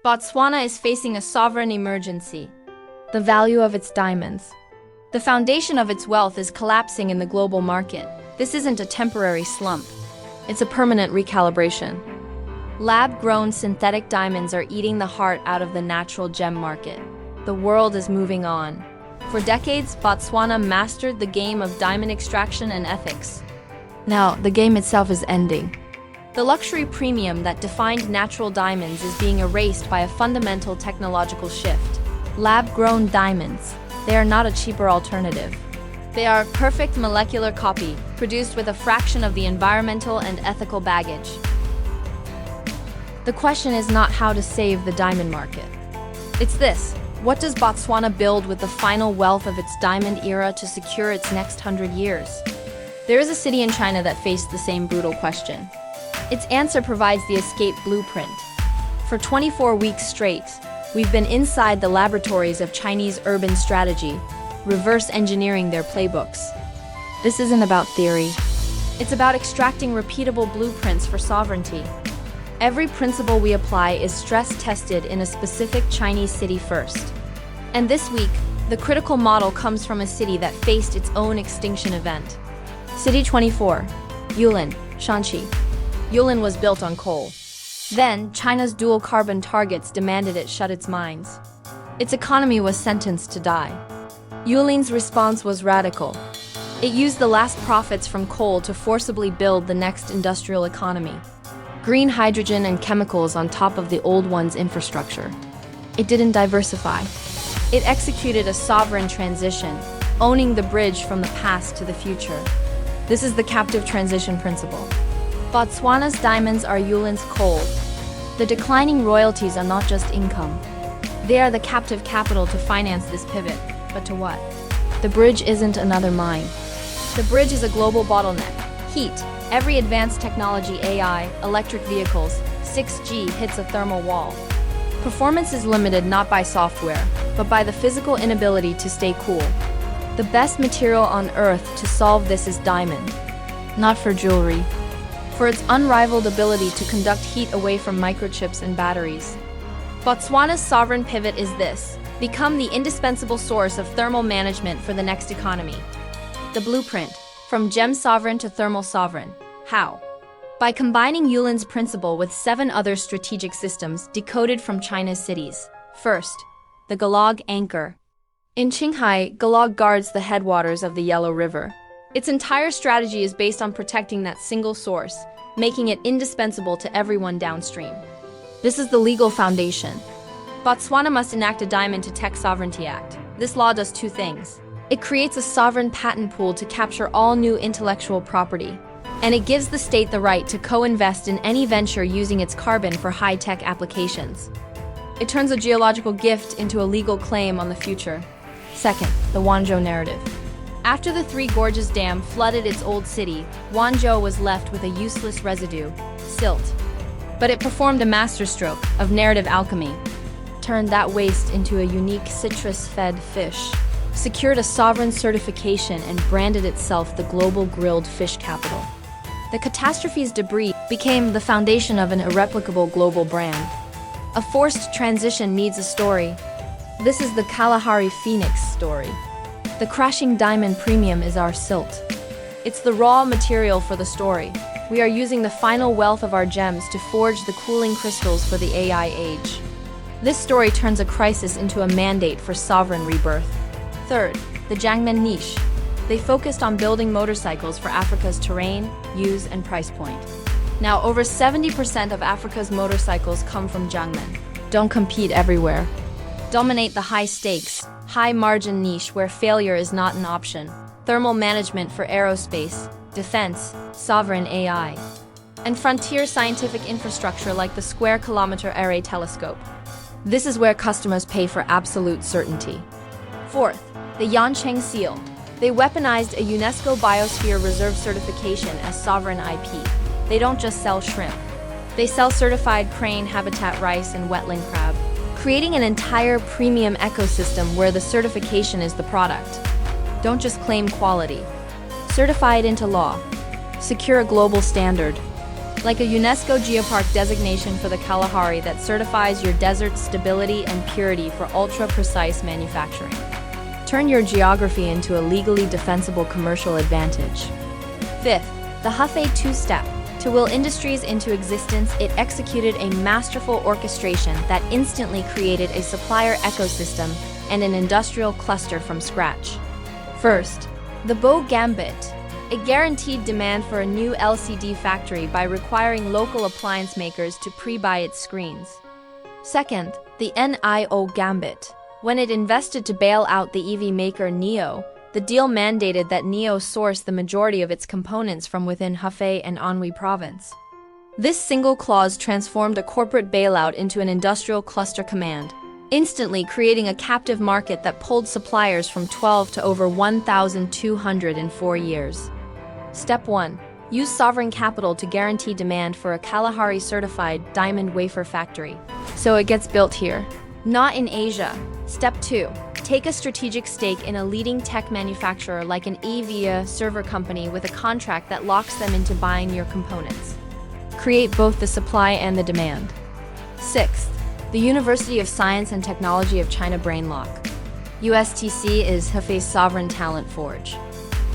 Botswana is facing a sovereign emergency. The value of its diamonds. The foundation of its wealth is collapsing in the global market. This isn't a temporary slump. It's a permanent recalibration. Lab-grown synthetic diamonds are eating the heart out of the natural gem market. The world is moving on. For decades, Botswana mastered the game of diamond extraction and ethics. Now, the game itself is ending. The luxury premium that defined natural diamonds is being erased by a fundamental technological shift. Lab-grown diamonds. They are not a cheaper alternative. They are a perfect molecular copy, produced with a fraction of the environmental and ethical baggage. The question is not how to save the diamond market. It's this: what does Botswana build with the final wealth of its diamond era to secure its next 100 years? There is a city in China that faced the same brutal question. Its answer provides the escape blueprint. For 24 weeks straight, we've been inside the laboratories of Chinese urban strategy, reverse engineering their playbooks. This isn't about theory. It's about extracting repeatable blueprints for sovereignty. Every principle we apply is stress-tested in a specific Chinese city first. And this week, the critical model comes from a city that faced its own extinction event. City 24, Yulin, Shanxi. Yulin was built on coal. Then, China's dual carbon targets demanded it shut its mines. Its economy was sentenced to die. Yulin's response was radical. It used the last profits from coal to forcibly build the next industrial economy. Green hydrogen and chemicals on top of the old one's infrastructure. It didn't diversify. It executed a sovereign transition, owning the bridge from the past to the future. This is the captive transition principle. Botswana's diamonds are Yulin's coal. The declining royalties are not just income. They are the captive capital to finance this pivot. But to what? The bridge isn't another mine. The bridge is a global bottleneck. Heat. Every advanced technology, AI, electric vehicles, 6G hits a thermal wall. Performance is limited not by software, but by the physical inability to stay cool. The best material on Earth to solve this is diamond. Not for jewelry. For its unrivaled ability to conduct heat away from microchips and batteries. Botswana's sovereign pivot is this: become the indispensable source of thermal management for the next economy. The blueprint: from gem sovereign to thermal sovereign. How? By combining Yulin's principle with 7 other strategic systems decoded from China's cities. First, the Golog Anchor. In Qinghai, Golog guards the headwaters of the Yellow River. Its entire strategy is based on protecting that single source, making it indispensable to everyone downstream. This is the legal foundation. Botswana must enact a Diamond to Tech Sovereignty Act. This law does 2 things. It creates a sovereign patent pool to capture all new intellectual property, and it gives the state the right to co-invest in any venture using its carbon for high-tech applications. It turns a geological gift into a legal claim on the future. Second, the Wanzhou Narrative. After the Three Gorges Dam flooded its old city, Wanzhou was left with a useless residue, silt. But it performed a masterstroke of narrative alchemy, turned that waste into a unique citrus-fed fish, secured a sovereign certification, and branded itself the global grilled fish capital. The catastrophe's debris became the foundation of an irreplicable global brand. A forced transition needs a story. This is the Kalahari Phoenix story. The crashing diamond premium is our silt. It's the raw material for the story. We are using the final wealth of our gems to forge the cooling crystals for the AI age. This story turns a crisis into a mandate for sovereign rebirth. Third, the Jiangmen niche. They focused on building motorcycles for Africa's terrain, use, and price point. Now, over 70% of Africa's motorcycles come from Jiangmen. Don't compete everywhere. Dominate the high-stakes, high-margin niche where failure is not an option. Thermal management for aerospace, defense, sovereign AI, and frontier scientific infrastructure like the Square-Kilometer Array Telescope. This is where customers pay for absolute certainty. Fourth, the Yancheng Seal. They weaponized a UNESCO Biosphere Reserve certification as sovereign IP. They don't just sell shrimp. They sell certified crane habitat rice and wetland crab, creating an entire premium ecosystem where the certification is the product. Don't just claim quality. Certify it into law. Secure a global standard. like a UNESCO Geopark designation for the Kalahari that certifies your desert's stability and purity for ultra-precise manufacturing. Turn your geography into a legally defensible commercial advantage. Fifth, the Hefei Two Step. To will industries into existence, it executed a masterful orchestration that instantly created a supplier ecosystem and an industrial cluster from scratch. First, the Bow Gambit. It guaranteed demand for a new LCD factory by requiring local appliance makers to pre-buy its screens. Second, the NIO Gambit. When it invested to bail out the EV maker NIO, the deal mandated that NIO source the majority of its components from within Hefei and Anhui province. This single clause transformed a corporate bailout into an industrial cluster command, instantly creating a captive market that pulled suppliers from 12 to over 1,200 in 4 years. Step 1. Use sovereign capital to guarantee demand for a Kalahari-certified diamond wafer factory, so it gets built here, not in Asia. Step 2. Take a strategic stake in a leading tech manufacturer like an EVIA server company with a contract that locks them into buying your components. Create both the supply and the demand. Sixth, the University of Science and Technology of China Brainlock. USTC is Hefei's sovereign talent forge.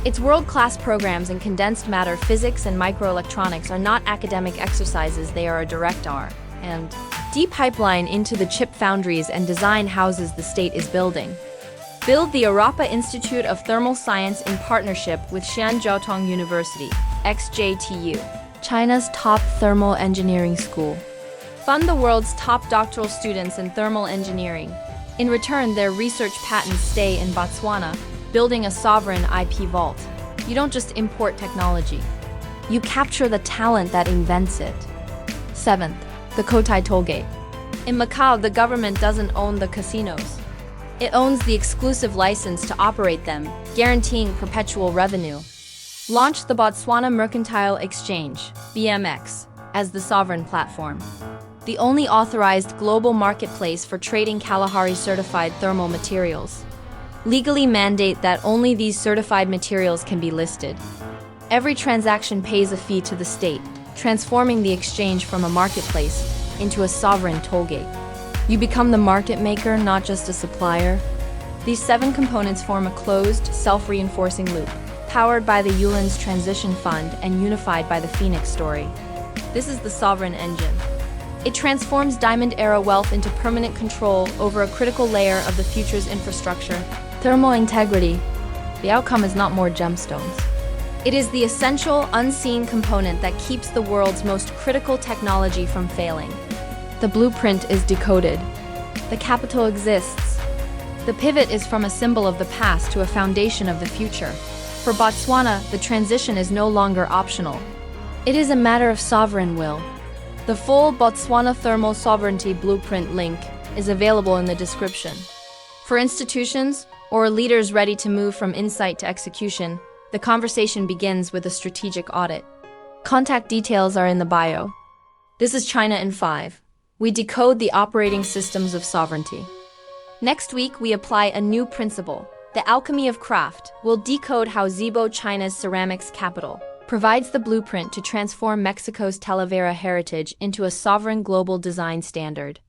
Its world-class programs in condensed matter physics and microelectronics are not academic exercises, they are a direct R&D pipeline into the chip foundries and design houses the state is building. Build the Arapa Institute of Thermal Science in partnership with Jiaotong University, XJTU, China's top thermal engineering school. Fund the world's top doctoral students in thermal engineering. In return, their research patents stay in Botswana, building a sovereign IP vault. You don't just import technology. You capture the talent that invents it. Seventh, the Cotai Tollgate. In Macau, the government doesn't own the casinos. It owns the exclusive license to operate them, guaranteeing perpetual revenue. Launch the Botswana Mercantile Exchange, BMX, as the sovereign platform. The only authorized global marketplace for trading Kalahari-certified thermal materials. Legally mandate that only these certified materials can be listed. Every transaction pays a fee to the state, transforming the exchange from a marketplace into a sovereign tollgate. You become the market maker, not just a supplier. These 7 components form a closed, self-reinforcing loop, powered by the Yulin's Transition Fund and unified by the Phoenix story. This is the sovereign engine. It transforms diamond-era wealth into permanent control over a critical layer of the future's infrastructure. Thermal integrity. The outcome is not more gemstones. It is the essential, unseen component that keeps the world's most critical technology from failing. The blueprint is decoded. The capital exists. The pivot is from a symbol of the past to a foundation of the future. For Botswana, the transition is no longer optional. It is a matter of sovereign will. The full Botswana Thermal Sovereignty Blueprint link is available in the description. For institutions or leaders ready to move from insight to execution, the conversation begins with a strategic audit. Contact details are in the bio. This is China in 5. We decode the operating systems of sovereignty. Next week, we apply a new principle. The alchemy of craft will decode how Zibo, China's ceramics capital, provides the blueprint to transform Mexico's Talavera heritage into a sovereign global design standard.